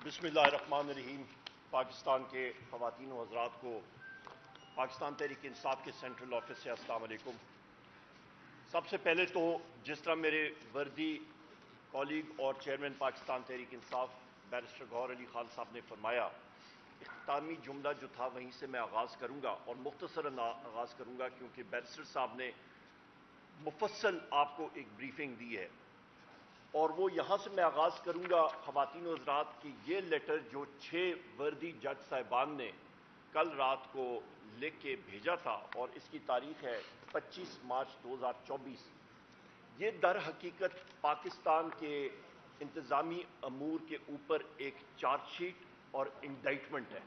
بسم اللہ الرحمن الرحیم۔ پاکستان کے خواتین و حضرات کو پاکستان تحریک انصاف کے سینٹرل آفس سے السلام علیکم۔ سب سے پہلے تو جس طرح میرے وردی کولیگ اور چیئرمین پاکستان تحریک انصاف بیرسٹر گوہر علی خان صاحب نے فرمایا، اختتامی جملہ جو تھا وہیں سے میں آغاز کروں گا اور مختصراً آغاز کروں گا کیونکہ بیرسٹر صاحب نے مفصل آپ کو ایک بریفنگ دی ہے، اور وہ یہاں سے میں آغاز کروں گا خواتین و حضرات کی یہ لیٹر جو 6 وردی جج صاحبان نے کل رات کو لکھ کے بھیجا تھا اور اس کی تاریخ ہے 25 مارچ 2024۔ یہ در حقیقت پاکستان کے انتظامی امور کے اوپر ایک چارج شیٹ اور انڈائٹمنٹ ہے،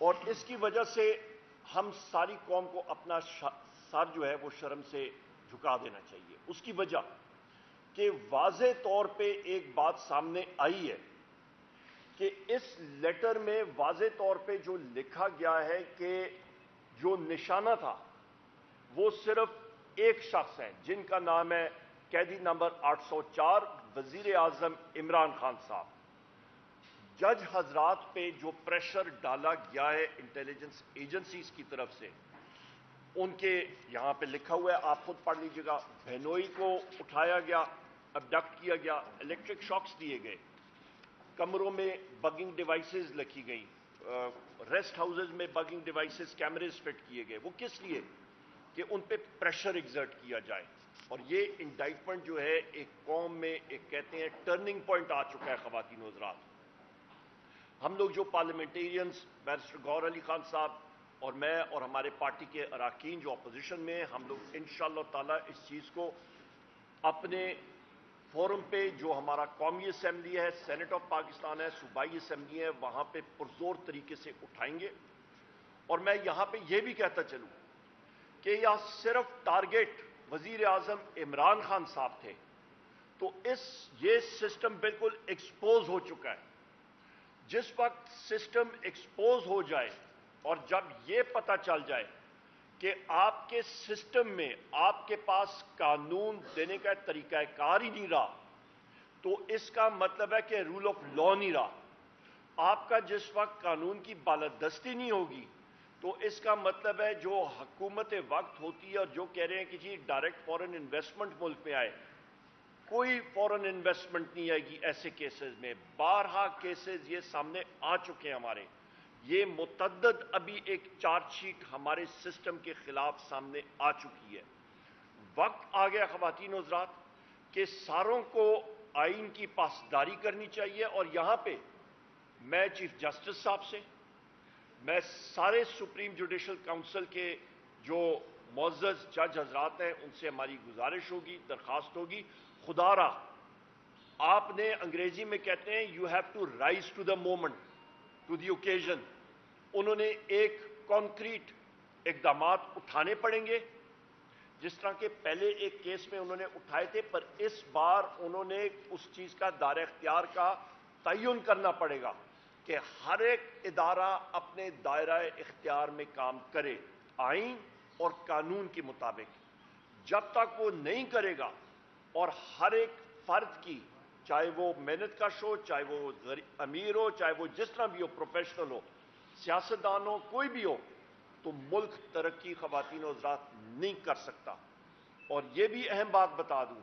اور اس کی وجہ سے ہم ساری قوم کو اپنا سر جو ہے وہ شرم سے جھکا دینا چاہیے۔ اس کی وجہ کہ واضح طور پہ ایک بات سامنے آئی ہے کہ اس لیٹر میں واضح طور پہ جو لکھا گیا ہے کہ جو نشانہ تھا وہ صرف ایک شخص ہے جن کا نام ہے قیدی نمبر 804 وزیر اعظم عمران خان صاحب۔ جج حضرات پہ جو پریشر ڈالا گیا ہے انٹیلیجنس ایجنسیز کی طرف سے، ان کے یہاں پہ لکھا ہوا ہے، آپ خود پڑھ لیجیے گا۔ بہنوئی کو اٹھایا گیا، ابڈکٹ کیا گیا، الیکٹرک شاکس دیے گئے، کمروں میں بگنگ ڈیوائسز لکھی گئی، ریسٹ ہاؤسز میں بگنگ ڈیوائسز کیمریز فٹ کیے گئے۔ وہ کس لیے؟ کہ ان پہ پریشر ایگزرٹ کیا جائے۔ اور یہ انڈائٹمنٹ جو ہے ایک قوم میں ایک کہتے ہیں ٹرننگ پوائنٹ آ چکا ہے۔ خواتین و حضرات، ہم لوگ جو پارلیمنٹیرینز بیرسٹر گوہر علی خان صاحب اور میں اور ہمارے پارٹی کے اراکین جو اپوزیشن میں ہیں، ہم لوگ انشاءاللہ تعالی اس چیز کو اپنے فورم پہ جو ہمارا قومی اسمبلی ہے، سینٹ آف پاکستان ہے، صوبائی اسمبلی ہے، وہاں پہ پرزور طریقے سے اٹھائیں گے۔ اور میں یہاں پہ یہ بھی کہتا چلوں کہ یہ صرف ٹارگیٹ وزیر اعظم عمران خان صاحب تھے تو یہ سسٹم بالکل ایکسپوز ہو چکا ہے۔ جس وقت سسٹم ایکسپوز ہو جائے اور جب یہ پتہ چل جائے کہ آپ کے سسٹم میں آپ کے پاس قانون دینے کا طریقہ کار ہی نہیں رہا، تو اس کا مطلب ہے کہ رول آف لا نہیں رہا۔ آپ کا جس وقت قانون کی بالادستی نہیں ہوگی تو اس کا مطلب ہے جو حکومت وقت ہوتی ہے اور جو کہہ رہے ہیں کہ جی ڈائریکٹ فورن انویسٹمنٹ ملک میں آئے، کوئی فورن انویسٹمنٹ نہیں آئے گی۔ ایسے کیسز میں بارہا کیسز یہ سامنے آ چکے ہیں ہمارے، یہ متعدد ابھی ایک چارج شیٹ ہمارے سسٹم کے خلاف سامنے آ چکی ہے۔ وقت آ گیا خواتین و حضرات کہ ساروں کو آئین کی پاسداری کرنی چاہیے، اور یہاں پہ میں چیف جسٹس صاحب سے، میں سارے سپریم جوڈیشل کونسل کے جو معزز جج حضرات ہیں ان سے ہماری گزارش ہوگی، درخواست ہوگی، خدا را آپ نے انگریزی میں کہتے ہیں you have to rise to the moment, to the occasion. انہوں نے ایک کانکریٹ اقدامات اٹھانے پڑیں گے، جس طرح کے پہلے ایک کیس میں انہوں نے اٹھائے تھے، پر اس بار انہوں نے اس چیز کا دائرہ اختیار کا تعین کرنا پڑے گا کہ ہر ایک ادارہ اپنے دائرہ اختیار میں کام کرے آئین اور قانون کے مطابق۔ جب تک وہ نہیں کرے گا اور ہر ایک فرد کی، چاہے وہ محنت کش ہو، چاہے وہ امیر ہو، چاہے وہ جس طرح بھی ہو، پروفیشنل ہو، سیاستدان ہو، کوئی بھی ہو، تو ملک ترقی خواتین و حضرات نہیں کر سکتا۔ اور یہ بھی اہم بات بتا دوں،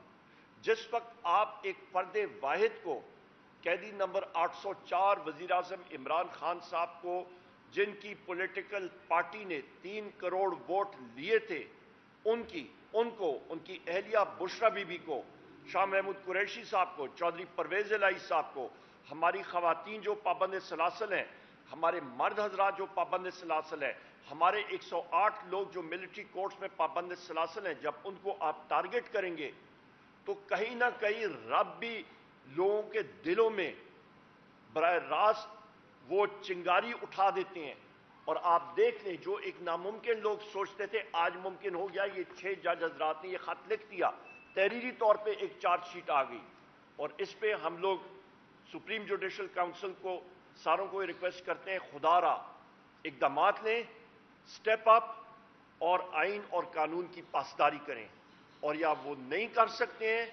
جس وقت آپ ایک فرد واحد کو، قیدی نمبر 804 وزیر اعظم عمران خان صاحب کو، جن کی پولیٹیکل پارٹی نے 3 کروڑ ووٹ لیے تھے، ان کی اہلیہ بشرا بی بی کو، شاہ محمود قریشی صاحب کو، چودھری پرویز الہی صاحب کو، ہماری خواتین جو پابند سلاسل ہیں، ہمارے مرد حضرات جو پابند سلاسل ہیں، ہمارے 108 لوگ جو ملٹری کورٹس میں پابند سلاسل ہیں، جب ان کو آپ ٹارگٹ کریں گے تو کہیں نہ کہیں رب بھی لوگوں کے دلوں میں براہ راست وہ چنگاری اٹھا دیتے ہیں۔ اور آپ دیکھ لیں، جو ایک ناممکن لوگ سوچتے تھے آج ممکن ہو گیا۔ یہ 6 جج حضرات نے یہ خط لکھ دیا، تحریری طور پہ ایک چارج شیٹ آ گئی، اور اس پہ ہم لوگ سپریم جوڈیشل کونسل کو ساروں کو ریکویسٹ کرتے ہیں، خدا را اقدامات لیں، سٹیپ اپ، اور آئین اور قانون کی پاسداری کریں۔ اور یا وہ نہیں کر سکتے ہیں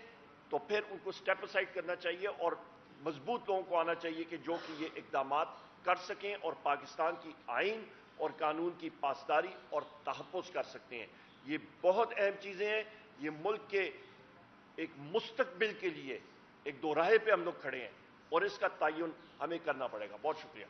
تو پھر ان کو سٹیپ اسائڈ کرنا چاہیے اور मजबूत लोगों को आना चाहिए कि जो कि ये इकदामात कर सकें और पाकिस्तान की आइन और कानून की पासदारी और तहफ़्फ़ुज़ कर सकते हैं। ये बहुत अहम चीज़ें हैं। ये मुल्क के एक मुस्तकबिल के लिए एक दोराहे पे हम लोग खड़े हैं और इसका तयन हमें करना पड़ेगा। बहुत शुक्रिया।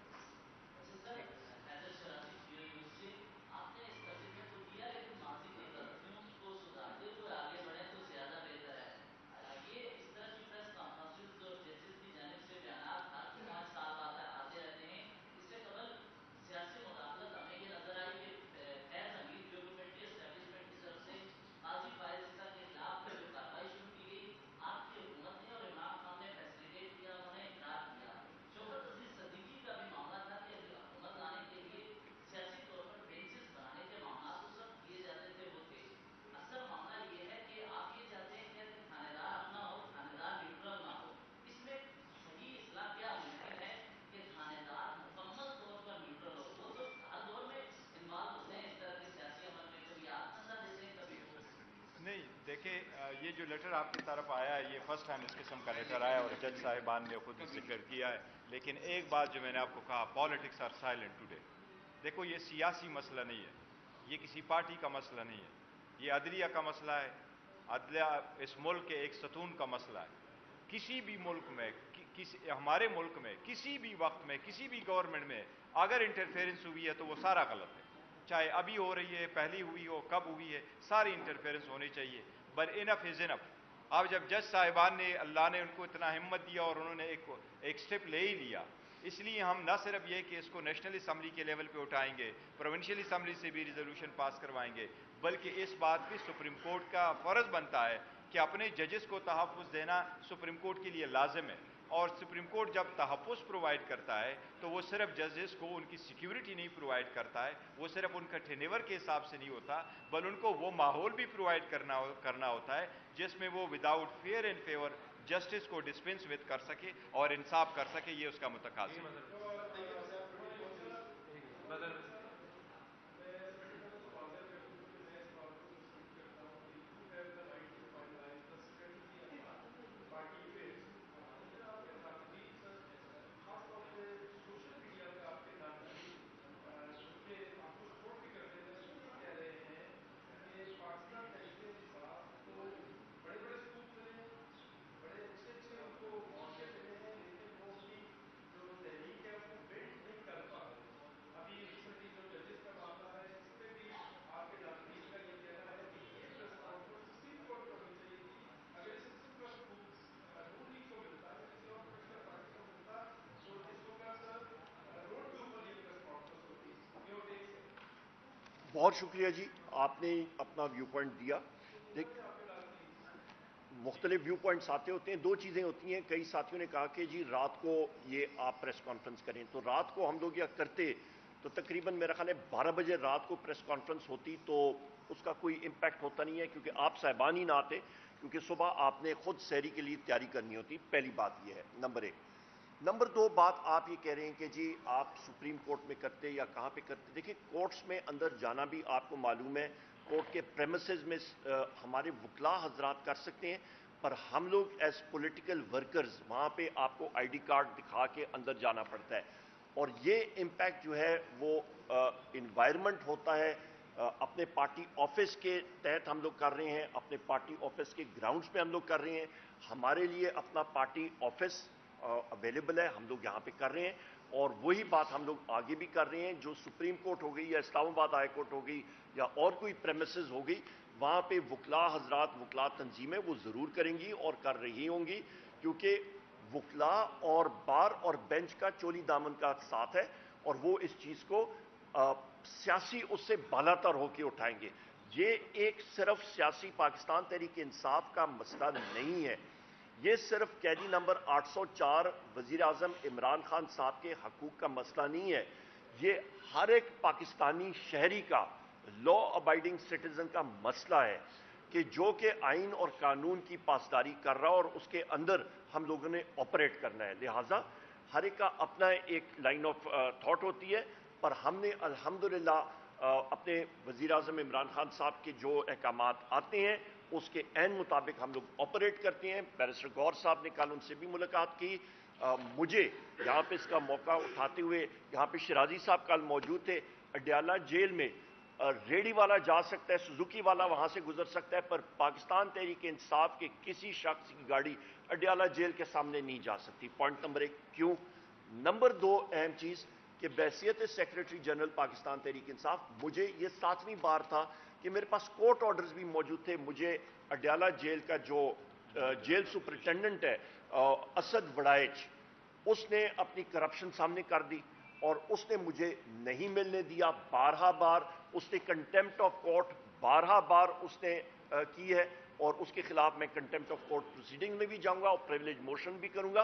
नहीं देखें, ये जो लेटर आपकी तरफ आया है, ये फर्स्ट टाइम इस किस्म का लेटर आया और जज साहिबान ने खुद जिक्र किया है। लेकिन एक बात जो मैंने आपको कहा, पॉलिटिक्स आर साइलेंट टुडे। देखो, ये सियासी मसला नहीं है, ये किसी पार्टी का मसला नहीं है, ये अदलिया का मसला है। अदलिया इस मुल्क के एक सतून का मसला है। किसी भी मुल्क में, हमारे मुल्क में किसी भी वक्त में, किसी भी गवर्नमेंट में अगर इंटरफेरेंस हुई है तो वो सारा गलत है। चाहे अभी हो रही है, पहली हुई हो, कब हुई है, सारी इंटरफेरेंस होनी चाहिए। But enough is enough. अब जब जज साहिबान ने, अल्लाह ने उनको इतना हिम्मत दिया और उन्होंने एक स्टेप ले ही लिया, इसलिए हम न सिर्फ ये कि इसको नेशनल असम्बली के लेवल पे उठाएंगे, प्रोविंशियल असम्बली से भी रिजोल्यूशन पास करवाएंगे, बल्कि इस बात भी सुप्रीम कोर्ट का फर्ज बनता है कि अपने जजेस को तहफ़्फ़ुज़ देना सुप्रीम कोर्ट के लिए लाजिम है। और सुप्रीम कोर्ट जब तहफ़्फ़ुज़ प्रोवाइड करता है तो वो सिर्फ जजेस को उनकी सिक्योरिटी नहीं प्रोवाइड करता है, वो सिर्फ उनका टेनेवर के हिसाब से नहीं होता, बल्कि उनको वो माहौल भी प्रोवाइड करना होता है जिसमें वो without fair and favour justice को डिस्पेंस विद कर सके और इंसाफ कर सके। ये उसका मुतकाज़ा है। पार्टी अफेयर्स, लेकिन आपके नाकदीन सर, खासतौर पे सोशल मीडिया पे आपके नाकदीन जो कि आपको सपोर्ट भी करते हैं, वो ये कह रहे हैं कि पाकिस्तान तहरीक इंसाफ को बड़े बड़े स्कूप मिले हैं, बड़े अच्छे अच्छे उनको मौके मिले हैं, लेकिन वो अपनी जो तहरीक है उसको बिल्ड नहीं कर पा रहे। अभी रिसेंटली जो जजेस का मामला है, इस पे भी आपके नाकदीन का ये कहना है कि ये प्रेस कॉन्फ्रेंस सुप्रीम कोर्ट में होनी चाहिए थी। अगर इस किस्म का स्कूप नून लीग को मिलता या किसी और पोलिटिकल पार्टी को मिलता तो इस वक्त रोड के ऊपर ये प्रेस कॉन्फ्रेंस होती। Your take sir. बहुत शुक्रिया जी, आपने अपना व्यू पॉइंट दिया। मुख्तलिफ व्यू पॉइंट्स आते होते हैं। दो चीज़ें होती हैं, कई साथियों ने कहा कि जी रात को ये आप प्रेस कॉन्फ्रेंस करें, तो रात को हम लोग यह करते तो तकरीबन मेरा ख्याल है 12 बजे रात को प्रेस कॉन्फ्रेंस होती तो उसका कोई इम्पैक्ट होता नहीं है, क्योंकि आप साहिबान ही ना आते, क्योंकि सुबह आपने खुद सहरी के लिए तैयारी करनी होती। पहली बात यह है, नंबर एक। नंबर दो बात आप ये कह रहे हैं कि जी आप सुप्रीम कोर्ट में करते या कहाँ पे करते। देखिए, कोर्ट्स में अंदर जाना भी आपको मालूम है, कोर्ट के प्रेमिसेस में हमारे वकला हजरात कर सकते हैं, पर हम लोग एज पॉलिटिकल वर्कर्स वहाँ पे आपको आईडी कार्ड दिखा के अंदर जाना पड़ता है। और ये इम्पैक्ट जो है वो इन्वायरमेंट होता है। अपने पार्टी ऑफिस के तहत हम लोग कर रहे हैं, अपने पार्टी ऑफिस के ग्राउंड्स पे हम लोग कर रहे हैं। हमारे लिए अपना पार्टी ऑफिस अवेलेबल है, हम लोग यहाँ पे कर रहे हैं। और वही बात हम लोग आगे भी कर रहे हैं। जो सुप्रीम कोर्ट हो गई या इस्लामाबाद हाई कोर्ट हो गई या और कोई प्रेमिसेस हो गई, वहाँ पे वकला हजरात, वकला तंजीमें वो ज़रूर करेंगी और कर रही होंगी, क्योंकि वकला और बार और बेंच का चोली दामन का साथ है और वो इस चीज़ को सियासी उससे बालातर होकर उठाएंगे। ये एक सिर्फ सियासी पाकिस्तान तहरीक इंसाफ का मसला नहीं है, ये सिर्फ कैदी नंबर 804 वज़ीर आज़म इमरान खान साहब के हकूक़ का मसला नहीं है, ये हर एक पाकिस्तानी शहरी का, लॉ अबाइडिंग सिटीजन का मसला है कि जो कि आइन और कानून की पासदारी कर रहा और उसके अंदर हम लोगों ने ऑपरेट करना है। लिहाजा हर एक का अपना एक लाइन ऑफ थॉट होती है, पर हमने अल्हम्दुलिल्लाह अपने वज़ीर आज़म इमरान खान साहब के जो अहकामात आते हैं उसके ऐन मुताबिक हम लोग ऑपरेट करते हैं। बैरिस्टर गौर साहब ने कल उनसे भी मुलाकात की मुझे यहाँ पे इसका मौका उठाते हुए, यहाँ पे शिराजी साहब कल मौजूद थे, अडयाला जेल में रेडी वाला जा सकता है, सुजुकी वाला वहां से गुजर सकता है, पर पाकिस्तान तहरीक इंसाफ के किसी शख्स की गाड़ी अडयाला जेल के सामने नहीं जा सकती। Point number 1। क्यों? नंबर 2 अहम चीज कि बैसियत सेक्रेटरी जनरल पाकिस्तान तहरीक इंसाफ, मुझे ये 7वीं बार था कि मेरे पास कोर्ट ऑर्डर्स भी मौजूद थे। मुझे अडयाला जेल का जो जेल सुपरिटेंडेंट है असद वड़ाइच, उसने अपनी करप्शन सामने कर दी और उसने मुझे नहीं मिलने दिया। 12 बार उसने कंटेम्प्ट ऑफ कोर्ट 12 बार उसने की है और उसके खिलाफ मैं कंटेम्प्ट ऑफ कोर्ट प्रोसीडिंग में भी जाऊंगा और प्रिविलेज मोशन भी करूंगा।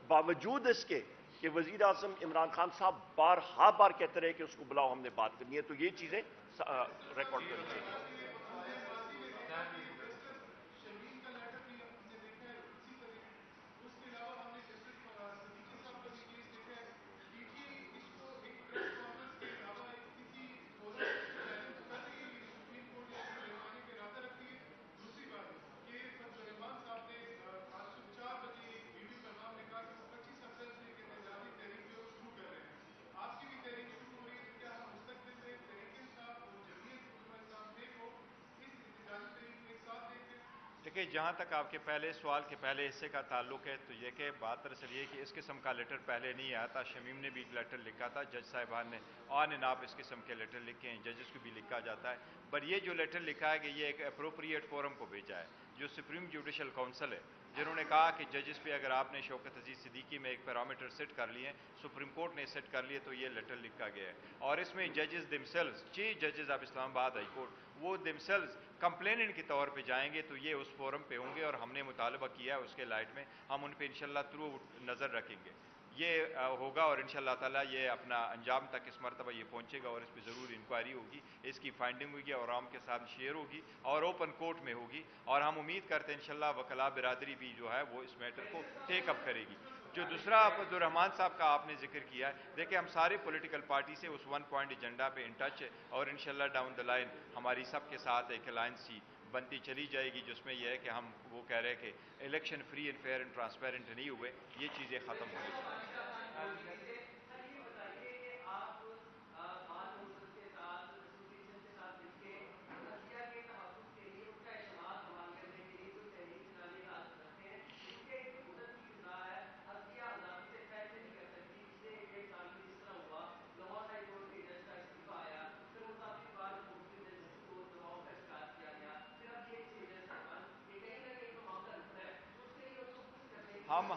बावजूद इसके कि वजीर आजम इमरान खान साहब बार कहते रहे कि उसको बुलाओ, हमने बात करनी है। तो ये चीजें रिकॉर्ड करनी चाहिए। देखिए, जहाँ तक आपके पहले सवाल के पहले हिस्से का ताल्लुक है, तो ये कि बात दरअसल ये कि इस किस्म का लेटर पहले नहीं आया था। शमीम ने भी एक लेटर लिखा था, जज साहिबान ने ऑन एंड ऑफ इस किस्म के लेटर लिखे हैं, जजेस को भी लिखा जाता है। पर ये जो लेटर लिखा है कि ये एक अप्रोप्रिएट फोरम को भेजा है, जो सुप्रीम जुडिशल काउंसिल है, जिन्होंने कहा कि जजेस पे अगर आपने शौकत अजीज सिद्दीकी में एक पैरामीटर सेट कर लिए, सुप्रीम कोर्ट ने सेट कर लिए, तो ये लेटर लिखा गया है। और इसमें जजेस दिमसेल्व्स, चीफ जजेस ऑफ इस्लामाबाद हाई कोर्ट, वो दिमसेल्व्स कंप्लेनेंट के तौर पे जाएंगे, तो ये उस फोरम पे होंगे और हमने मुतालबा किया है उसके लाइट में, हम उन पे इंशाल्लाह थ्रू नज़र रखेंगे। ये होगा और इंशाल्लाह ताला ये अपना अंजाम तक इस मरतबा ये पहुंचेगा और इस पर ज़रूर इंक्वायरी होगी, इसकी फाइंडिंग होगी और आवाम के साथ शेयर होगी और ओपन कोर्ट में होगी। और हम उम्मीद करते हैं इंशाल्लाह वकला बिरादरी भी जो है वो इस मैटर को टेकअप करेगी। जो दूसरा अब्दुर्रहमान साहब का आपने जिक्र किया है, देखिए हम सारे पॉलिटिकल पार्टी से उस 1 पॉइंट एजेंडा पे इन टच है और इंशाल्लाह डाउन द लाइन हमारी सबके साथ एक अलायंस ही बनती चली जाएगी, जिसमें यह है कि हम वो कह रहे हैं कि election free and fair and transparent नहीं हुए, ये चीज़ें ख़त्म होनी चाहिए।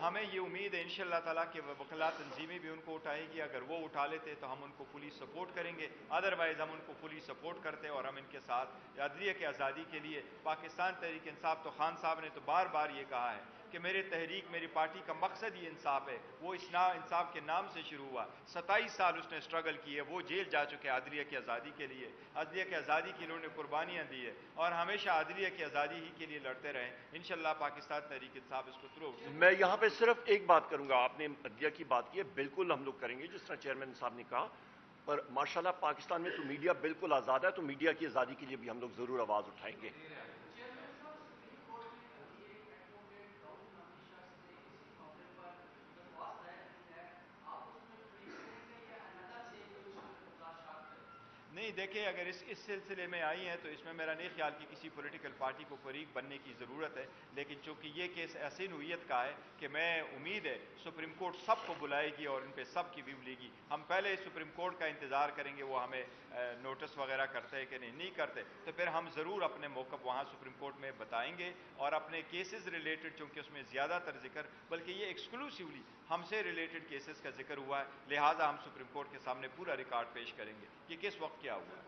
हमें ये उम्मीद है इंशाल्लाह ताला कि वकला तंजीमें भी उनको उठाएगी। अगर वो उठा लेते तो हम उनको फुली सपोर्ट करेंगे, अदरवाइज हम उनको फुली सपोर्ट करते हैं और हम इनके साथ अदलिया की आज़ादी के लिए पाकिस्तान तहरीक इंसाफ, तो खान साहब ने तो बार बार ये कहा है कि मेरी तहरीक, मेरी पार्टी का मकसद ही इंसाफ है। वो इंसाफ के नाम से शुरू हुआ, 27 साल उसने स्ट्रगल की है, वो जेल जा चुके हैं अदलिया की आज़ादी के लिए, अदलिया की आज़ादी के लिए उन्होंने कुर्बानियाँ दी है और हमेशा अदलिया की आज़ादी ही के लिए लड़ते रहें। इंशाल्लाह पाकिस्तान तहरीक इंसाफ इसको थ्रू। मैं यहाँ पे सिर्फ एक बात करूंगा, आपने अदलिया की बात की है, बिल्कुल हम लोग करेंगे जिस तरह चेयरमैन साहब ने कहा, पर माशाल्लाह पाकिस्तान में तो मीडिया बिल्कुल आज़ाद है, तो मीडिया की आज़ादी के लिए भी हम लोग ज़रूर आवाज़ उठाएंगे। नहीं, देखिए अगर इस सिलसिले में आई हैं तो इसमें मेरा नहीं ख्याल कि किसी पॉलिटिकल पार्टी को फरीक बनने की ज़रूरत है, लेकिन चूंकि ये केस ऐसी नोयत का है कि मैं उम्मीद है सुप्रीम कोर्ट सबको बुलाएगी और इन पे सब की व्यू लेगी। हम पहले सुप्रीम कोर्ट का इंतज़ार करेंगे, वो हमें नोटिस वगैरह करते हैं कि नहीं करते, तो फिर हम ज़रूर अपने मौक़िफ़ वहाँ सुप्रीम कोर्ट में बताएंगे और अपने केसेस रिलेटेड, चूँकि उसमें ज़्यादातर जिक्र, बल्कि ये एक्सक्लूसिवली हमसे रिलेटेड केसेस का जिक्र हुआ है, लिहाजा हम सुप्रीम कोर्ट के सामने पूरा रिकॉर्ड पेश करेंगे कि किस वक्त क्या हुआ।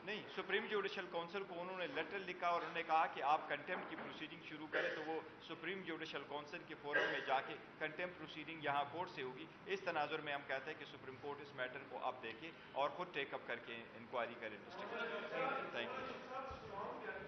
नहीं, सुप्रीम जुडिशल काउंसिल को उन्होंने लेटर लिखा और उन्होंने कहा कि आप कंटेम्प्ट की प्रोसीडिंग शुरू करें, तो वो सुप्रीम जुडिशल काउंसिल के फोरम में जाके कंटेम्प्ट प्रोसीडिंग यहाँ कोर्ट से होगी। इस तनाजुर में हम कहते हैं कि सुप्रीम कोर्ट इस मैटर को अब देखे और खुद टेकअप करके इंक्वायरी करे, इन्वेस्टिगेशन। Thank you.